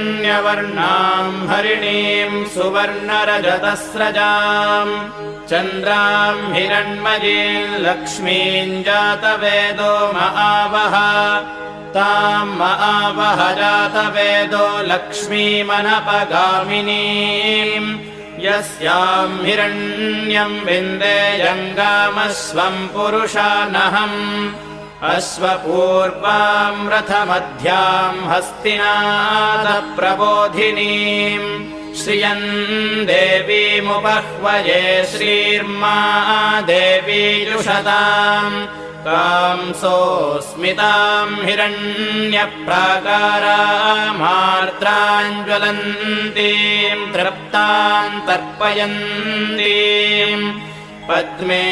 हिरण्यवर्णाम् हरिणीम् सुवर्णरजतस्रजाम् चन्द्राम् हिरण्मयीम् लक्ष्मीम् जातवेदो महावः ताम् महावः जातवेदो लक्ष्मीमनपगामिनीम् यस्याम् हिरण्यम् विन्देयङ्गामस्वम् पुरुषानहम् अश्वपूर्वाम् रथमध्याम् हस्तिनाथप्रबोधिनीम् श्रियम् देवीमुपह्वये श्रीर्मा देवी जुषताम् कांसोऽस्मिताम् हिरण्यप्राकारामार्द्राञ्ज्वलन्तीम् तृप्ताम् तर्पयन्तीम् पद्मे